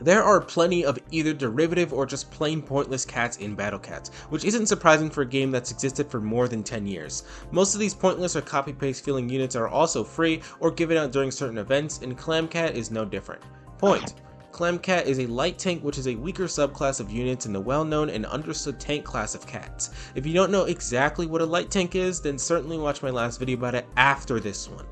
There are plenty of either derivative or just plain pointless cats in Battle Cats, which isn't surprising for a game that's existed for more than 10 years. Most of these pointless or copy-paste feeling units are also free or given out during certain events, and Clam Cat is no different. Point. Clam Cat is a light tank, which is a weaker subclass of units in the well-known and understood tank class of cats. If you don't know exactly what a light tank is, then certainly watch my last video about it after this one.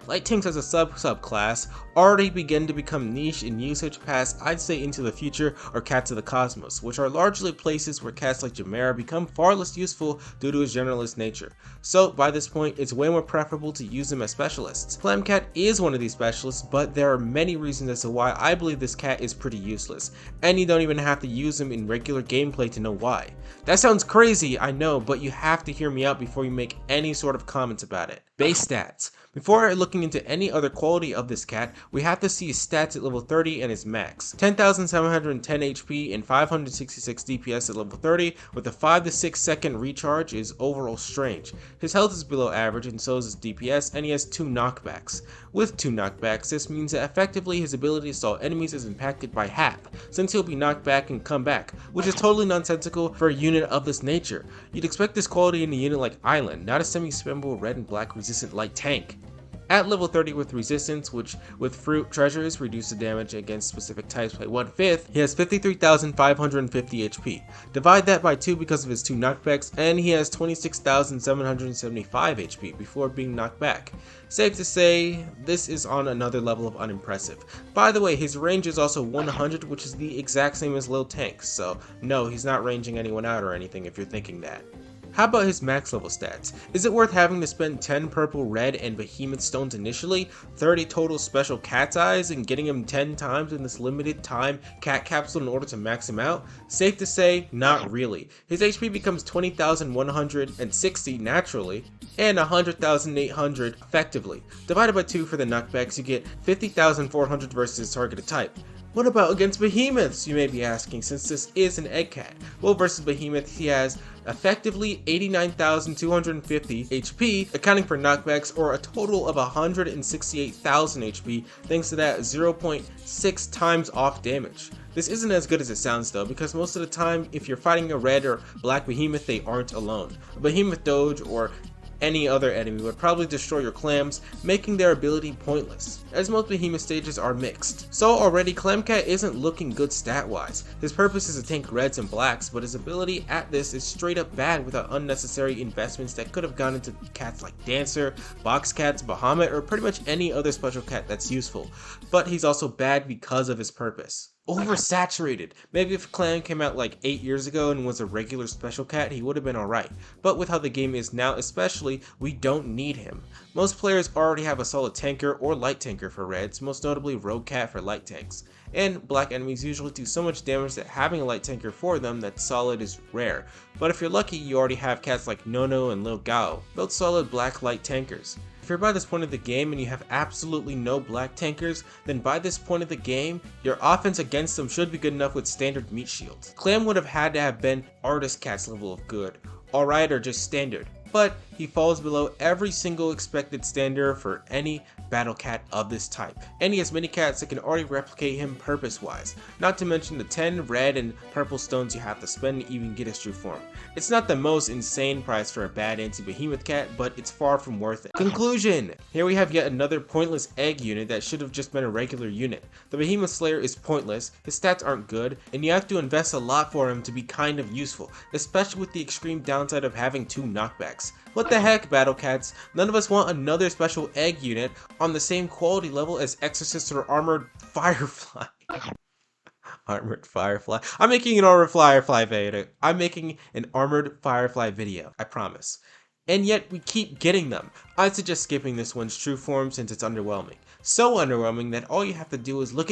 Light tanks as a subclass already begin to become niche in usage past, I'd say, into the future, or Cats of the Cosmos, which are largely places where cats like Jamera become far less useful due to his generalist nature. So by this point, it's way more preferable to use them as specialists. Clam Cat is one of these specialists, but there are many reasons as to why I believe this cat is pretty useless, and you don't even have to use him in regular gameplay to know why. That sounds crazy, I know, but you have to hear me out before you make any sort of comments about it. Base stats. Before looking into any other quality of this cat, we have to see his stats at level 30 and his max. 10,710 HP and 566 DPS at level 30 with a 5 to 6 second recharge is overall strange. His health is below average and so is his DPS, and he has 2 knockbacks. With 2 knockbacks, this means that effectively his ability to stall enemies is impacted by half, since he'll be knocked back and come back, which is totally nonsensical for a unit of this nature. You'd expect this quality in a unit like Island, not a semi-spammable red and black resistant light tank. At level 30 with resistance, which with fruit treasures reduce the damage against specific types by 1/5, he has 53,550 HP. Divide that by 2 because of his 2 knockbacks, and he has 26,775 HP before being knocked back. Safe to say, this is on another level of unimpressive. By the way, his range is also 100, which is the exact same as Lil Tank's, so no, he's not ranging anyone out or anything if you're thinking that. How about his max level stats? Is it worth having to spend 10 purple, red, and behemoth stones initially, 30 total special cat's eyes, and getting him 10 times in this limited time cat capsule in order to max him out? Safe to say, not really. His HP becomes 20,160 naturally, and 100,800 effectively. Divided by 2 for the knockbacks, you get 50,400 versus his targeted type. What about against behemoths, you may be asking, since this is an egg cat? Well, versus behemoth, he has effectively 89,250 HP, accounting for knockbacks, or a total of 168,000 HP, thanks to that 0.6 times off damage. This isn't as good as it sounds though, because most of the time, if you're fighting a red or black behemoth, they aren't alone. A behemoth doge or any other enemy would probably destroy your clams, making their ability pointless, as most behemoth stages are mixed. So already Clam Cat isn't looking good stat wise. His purpose is to tank reds and blacks, but his ability at this is straight up bad without unnecessary investments that could have gone into cats like Dancer, Box Cats, Bahamut, or pretty much any other special cat that's useful. But he's also bad because of his purpose. Oversaturated. Maybe if Clam came out like 8 years ago and was a regular special cat, he would have been alright. But with how the game is now especially, we don't need him. Most players already have a solid tanker or light tanker for reds, most notably Rogue Cat for light tanks. And black enemies usually do so much damage that having a light tanker for them that's solid is rare. But if you're lucky, you already have cats like Nono and Lil Gao, both solid black light tankers. If you're by this point of the game and you have absolutely no black tankers, then by this point of the game, your offense against them should be good enough with standard meat shields. Clam would have had to have been Artist Cat's level of good, alright, or just standard, but he falls below every single expected standard for any battle cat of this type, and he has many cats that can already replicate him purpose wise, not to mention the 10 red and purple stones you have to spend to even get his true form. It's not the most insane price for a bad anti-behemoth cat, but it's far from worth it. Conclusion! Here we have yet another pointless egg unit that should have just been a regular unit. The behemoth slayer is pointless, his stats aren't good, and you have to invest a lot for him to be kind of useful, especially with the extreme downside of having 2 knockbacks. What the heck, battle cats? None of us want another special egg unit on the same quality level as Exorcist or Armored Firefly. Armored Firefly. I'm making an Armored Firefly video. I'm making an Armored Firefly video, I promise. And yet we keep getting them. I'd suggest skipping this one's true form since it's underwhelming. So underwhelming that all you have to do is look at